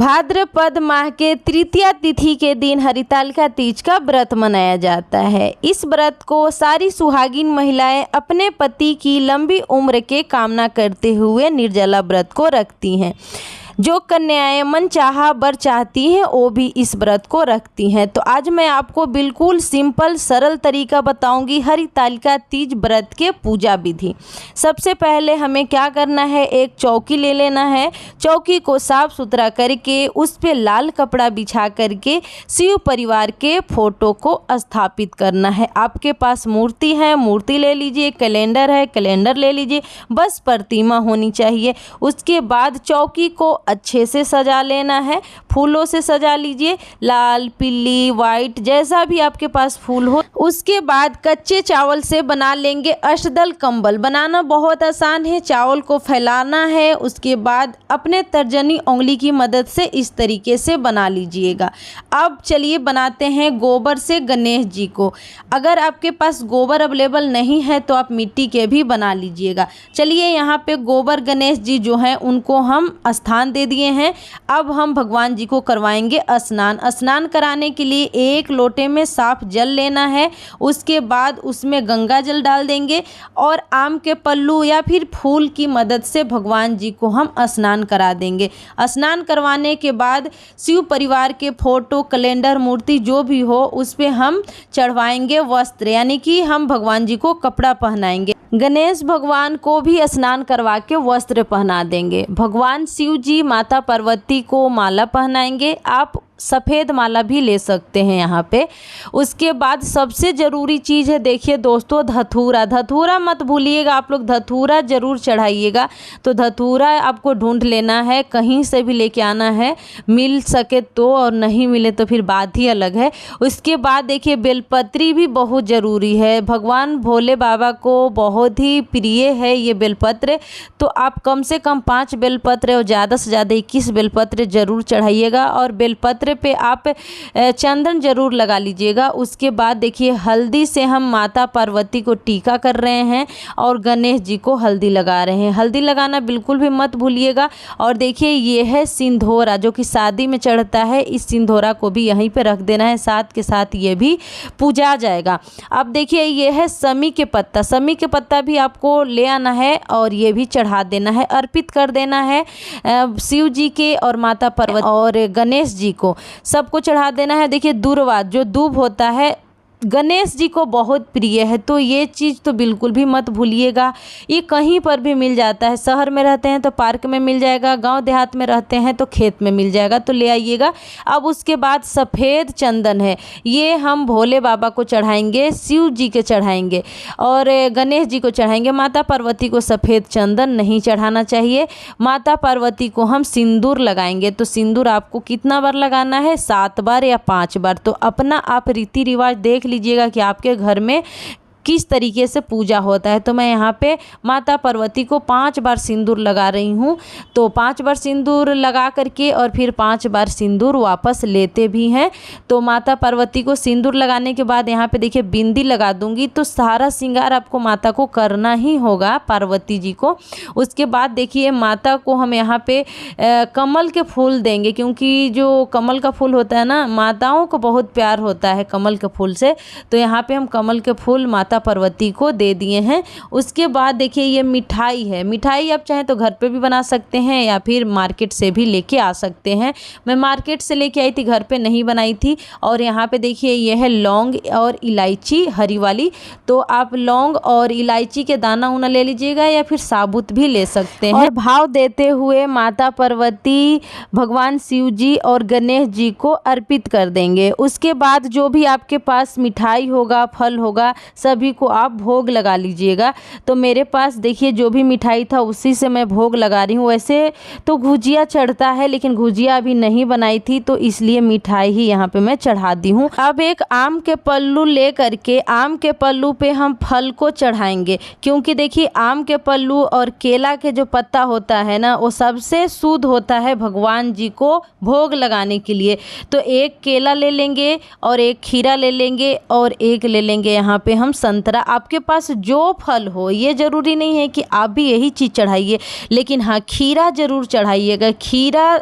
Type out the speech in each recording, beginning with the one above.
भाद्रपद माह के तृतीया तिथि के दिन हरितालिका तीज का व्रत मनाया जाता है। इस व्रत को सारी सुहागिन महिलाएं अपने पति की लंबी उम्र के कामना करते हुए निर्जला व्रत को रखती हैं। जो कन्याएं मनचाहा वर चाहती हैं वो भी इस व्रत को रखती हैं। तो आज मैं आपको बिल्कुल सिंपल सरल तरीका बताऊंगी हरितालिका तीज व्रत के पूजा विधि। सबसे पहले हमें क्या करना है, एक चौकी ले लेना है। चौकी को साफ सुथरा करके उस पर लाल कपड़ा बिछा करके शिव परिवार के फोटो को स्थापित करना है। आपके पास मूर्ति है, मूर्ति ले लीजिए, कैलेंडर है, कैलेंडर ले लीजिए, बस प्रतिमा होनी चाहिए। उसके बाद चौकी को अच्छे से सजा लेना है, फूलों से सजा लीजिए, लाल, पीली, वाइट, जैसा भी आपके पास फूल हो। उसके बाद कच्चे चावल से बना लेंगे अष्टदल कंबल। बनाना बहुत आसान है, चावल को फैलाना है, उसके बाद अपने तर्जनी उंगली की मदद से इस तरीके से बना लीजिएगा। अब चलिए बनाते हैं गोबर से गणेश जी को। अगर आपके पास गोबर अवेलेबल नहीं है तो आप मिट्टी के भी बना लीजिएगा। चलिए यहाँ पे गोबर गणेश जी जो हैं उनको हम स्थान दे दिए हैं। अब हम भगवान जी को करवाएंगे स्नान। स्नान कराने के लिए एक लोटे में साफ जल लेना है। उसके बाद उसमें गंगा जल डाल देंगे और आम के पल्लू या फिर फूल की मदद से भगवान जी को हम स्नान करा देंगे। स्नान करवाने के बाद शिव परिवार के फोटो, कैलेंडर, मूर्ति जो भी हो उस पे हम चढ़वाएंगे वस्त्र, यानी कि हम भगवान जी को कपड़ा पहनाएंगे। गणेश भगवान को भी स्नान करवा के वस्त्र पहना देंगे। भगवान शिव जी माता पार्वती को माला पहनाएंगे। आप सफ़ेद माला भी ले सकते हैं यहाँ पे। उसके बाद सबसे ज़रूरी चीज़ है, देखिए दोस्तों, धतूरा। धतूरा मत भूलिएगा, आप लोग धतूरा ज़रूर चढ़ाइएगा। तो धतूरा आपको ढूंढ लेना है, कहीं से भी लेके आना है, मिल सके तो, और नहीं मिले तो फिर बात ही अलग है। उसके बाद देखिए बेलपत्री भी बहुत ज़रूरी है। भगवान भोले बाबा को बहुत ही प्रिय है ये बेलपत्र। तो आप कम से कम 5 बेलपत्र और ज़्यादा से ज़्यादा 21 बेलपत्र ज़रूर चढ़ाइएगा। और बेलपत्र पे आप चंदन जरूर लगा लीजिएगा। उसके बाद देखिए हल्दी से हम माता पार्वती को टीका कर रहे हैं और गणेश जी को हल्दी लगा रहे हैं। हल्दी लगाना बिल्कुल भी मत भूलिएगा। और देखिए ये है सिंधोरा जो कि शादी में चढ़ता है। इस सिंधोरा को भी यहीं पे रख देना है, साथ के साथ ये भी पूजा जाएगा। अब देखिए ये है समी के पत्ता। समी के पत्ता भी आपको ले आना है और ये भी चढ़ा देना है, अर्पित कर देना है शिव जी के और माता पार्वती और गणेश जी को, सबको चढ़ा देना है। देखिए दूर्वा जो दूब होता है गणेश जी को बहुत प्रिय है, तो ये चीज़ तो बिल्कुल भी मत भूलिएगा। ये कहीं पर भी मिल जाता है, शहर में रहते हैं तो पार्क में मिल जाएगा, गांव देहात में रहते हैं तो खेत में मिल जाएगा, तो ले आइएगा। अब उसके बाद सफ़ेद चंदन है, ये हम भोले बाबा को चढ़ाएंगे, शिव जी के चढ़ाएंगे और गणेश जी को चढ़ाएंगे। माता पार्वती को सफ़ेद चंदन नहीं चढ़ाना चाहिए। माता पार्वती को हम सिंदूर लगाएंगे। तो सिंदूर आपको कितना बार लगाना है, 7 बार या 5 बार। तो अपना आप रीति रिवाज देख लीजिएगा कि आपके घर में किस तरीके से पूजा होता है। तो मैं यहाँ पे माता पार्वती को 5 बार सिंदूर लगा रही हूँ। तो 5 बार सिंदूर लगा करके और फिर 5 बार सिंदूर वापस लेते भी हैं। तो माता पार्वती को सिंदूर लगाने के बाद यहाँ पे देखिए बिंदी लगा दूंगी। तो सारा श्रृंगार आपको माता को करना ही होगा, पार्वती जी को। उसके बाद देखिए माता को हम यहाँ पे कमल के फूल देंगे, क्योंकि जो कमल का फूल होता है ना, माताओं को बहुत प्यार होता है कमल के फूल से। तो यहाँ पे हम कमल के फूल माता पार्वती को दे दिए हैं। उसके बाद देखिए ये मिठाई है। मिठाई आप चाहें तो घर पे भी बना सकते हैं या फिर मार्केट से भी लेके आ सकते हैं। मैं मार्केट से लेके आई थी, घर पे नहीं बनाई थी। और यहाँ पे देखिए ये है लौंग और इलायची हरी वाली। तो आप लौंग और इलायची के दाना उना ले लीजिएगा या फिर साबुत भी ले सकते हैं। और भाव देते हुए माता पार्वती, भगवान शिव जी और गणेश जी को अर्पित कर देंगे। उसके बाद जो भी आपके पास मिठाई होगा, फल होगा, सभी को आप भोग लगा लीजिएगा। तो मेरे पास देखिए जो भी मिठाई था उसी से मैं भोग लगा रही हूँ। वैसे तो गुजिया चढ़ता है, लेकिन गुजिया अभी नहीं बनाई थी तो इसलिए मिठाई ही यहाँ पे मैं चढ़ा दी हूँ। अब एक आम के पल्लू ले करके आम के पल्लू पे हम फल को चढ़ाएंगे, क्योंकि देखिए आम के पल्लू और केला के जो पत्ता होता है ना, वो सबसे शुद्ध होता है भगवान जी को भोग लगाने के लिए। तो एक केला ले लेंगे और एक खीरा ले लेंगे और एक ले लेंगे यहाँ पे हम संतरा। आपके पास जो फल हो, ये ज़रूरी नहीं है कि आप भी यही चीज़ चढ़ाइए, लेकिन हाँ खीरा ज़रूर चढ़ाइएगा। खीरा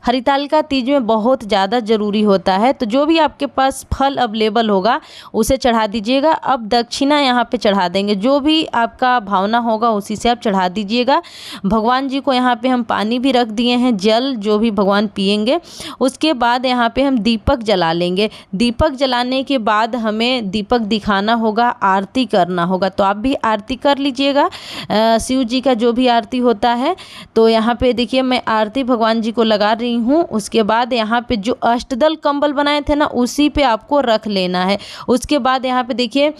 हरितालिका तीज में बहुत ज़्यादा ज़रूरी होता है। तो जो भी आपके पास फल अवेलेबल होगा उसे चढ़ा दीजिएगा। अब दक्षिणा यहाँ पे चढ़ा देंगे, जो भी आपका भावना होगा उसी से आप चढ़ा दीजिएगा। भगवान जी को यहाँ पे हम पानी भी रख दिए हैं, जल जो भी भगवान पिएंगे। उसके बाद यहाँ पे हम दीपक जला लेंगे। दीपक जलाने के बाद हमें दीपक दिखाना होगा, आरती करना होगा। तो आप भी आरती कर लीजिएगा, शिव जी का जो भी आरती होता है। तो यहाँ पे देखिए मैं आरती भगवान जी को लगा रही हूँ। उसके बाद यहाँ पे जो अष्टदल कंबल बनाए थे ना, उसी पे आपको रख लेना है। उसके बाद यहाँ पे देखिए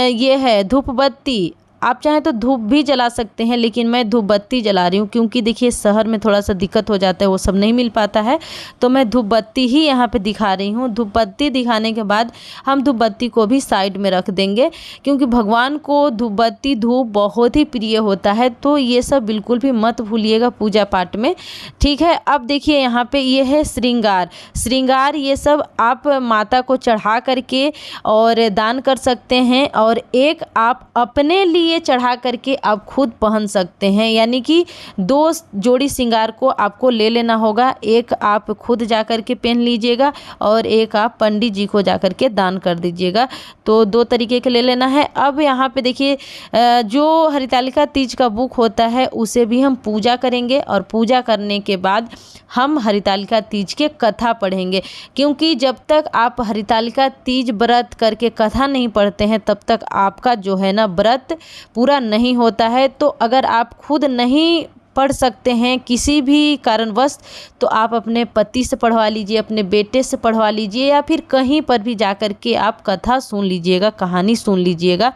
ये है धूप बत्ती। आप चाहें तो धूप भी जला सकते हैं, लेकिन मैं धूप बत्ती जला रही हूँ क्योंकि देखिए शहर में थोड़ा सा दिक्कत हो जाता है, वो सब नहीं मिल पाता है। तो मैं धूप बत्ती ही यहाँ पे दिखा रही हूँ। धूप बत्ती दिखाने के बाद हम धूप बत्ती को भी साइड में रख देंगे, क्योंकि भगवान को धूप बत्ती धूप बहुत ही प्रिय होता है। तो ये सब बिल्कुल भी मत भूलिएगा पूजा पाठ में, ठीक है। अब देखिए यहाँ पे ये है श्रृंगार। श्रृंगार ये सब आप माता को चढ़ा करके और दान कर सकते हैं, और एक आप अपने लिए चढ़ा करके आप खुद पहन सकते हैं। यानी कि 2 जोड़ी श्रृंगार को आपको ले लेना होगा। एक आप खुद जा कर के पहन लीजिएगा और एक आप पंडित जी को जा कर के दान कर दीजिएगा। तो 2 तरीके के ले लेना है। अब यहाँ पे देखिए जो हरितालिका तीज का बुक होता है उसे भी हम पूजा करेंगे, और पूजा करने के बाद हम हरितालिका तीज के कथा पढ़ेंगे। क्योंकि जब तक आप हरितालिका तीज व्रत करके कथा नहीं पढ़ते हैं तब तक आपका जो है ना व्रत पूरा नहीं होता है। तो अगर आप खुद नहीं पढ़ सकते हैं किसी भी कारणवश, तो आप अपने पति से पढ़वा लीजिए, अपने बेटे से पढ़वा लीजिए, या फिर कहीं पर भी जा कर के आप कथा सुन लीजिएगा, कहानी सुन लीजिएगा।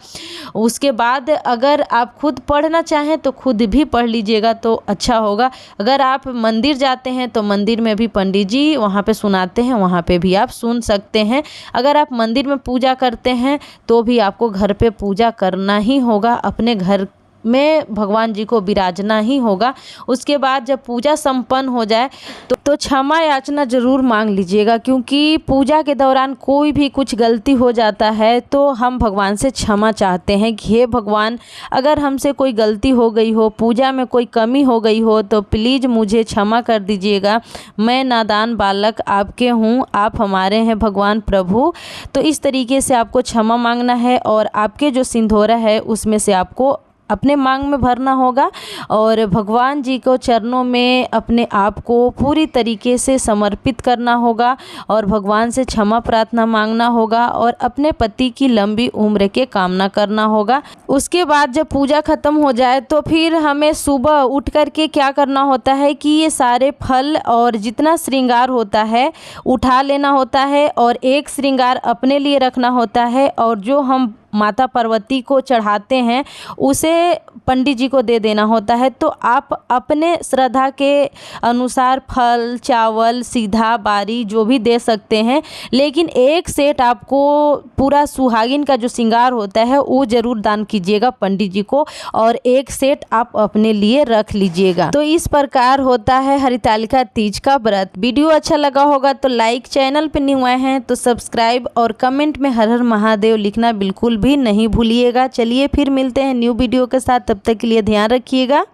उसके बाद अगर आप खुद पढ़ना चाहें तो खुद भी पढ़ लीजिएगा तो अच्छा होगा। अगर आप मंदिर जाते हैं तो मंदिर में भी पंडित जी वहाँ पे सुनाते हैं, वहाँ पे भी आप सुन सकते हैं। अगर आप मंदिर में पूजा करते हैं तो भी आपको घर पे पूजा करना ही होगा, अपने घर में भगवान जी को विराजना ही होगा। उसके बाद जब पूजा संपन्न हो जाए तो क्षमा याचना ज़रूर मांग लीजिएगा, क्योंकि पूजा के दौरान कोई भी कुछ गलती हो जाता है तो हम भगवान से क्षमा चाहते हैं कि हे भगवान, अगर हमसे कोई गलती हो गई हो, पूजा में कोई कमी हो गई हो तो प्लीज़ मुझे क्षमा कर दीजिएगा। मैं नादान बालक आपके हूँ, आप हमारे हैं भगवान प्रभु। तो इस तरीके से आपको क्षमा मांगना है, और आपके जो सिंदूरा है उसमें से आपको अपने मांग में भरना होगा, और भगवान जी को चरणों में अपने आप को पूरी तरीके से समर्पित करना होगा, और भगवान से क्षमा प्रार्थना मांगना होगा, और अपने पति की लंबी उम्र के कामना करना होगा। उसके बाद जब पूजा खत्म हो जाए तो फिर हमें सुबह उठ कर के क्या करना होता है कि ये सारे फल और जितना श्रृंगार होता है उठा लेना होता है, और एक श्रृंगार अपने लिए रखना होता है, और जो हम माता पार्वती को चढ़ाते हैं उसे पंडित जी को दे देना होता है। तो आप अपने श्रद्धा के अनुसार फल, चावल, सीधा, बारी जो भी दे सकते हैं, लेकिन एक सेट आपको पूरा सुहागिन का जो श्रृंगार होता है वो ज़रूर दान कीजिएगा पंडित जी को, और एक सेट आप अपने लिए रख लीजिएगा। तो इस प्रकार होता है हरितालिका तीज का व्रत। वीडियो अच्छा लगा होगा तो लाइक, चैनल पर न्यू आए हैं तो सब्सक्राइब, और कमेंट में हर हर महादेव लिखना बिल्कुल भी नहीं भूलिएगा। चलिए फिर मिलते हैं न्यू वीडियो के साथ, तब तक के लिए ध्यान रखिएगा।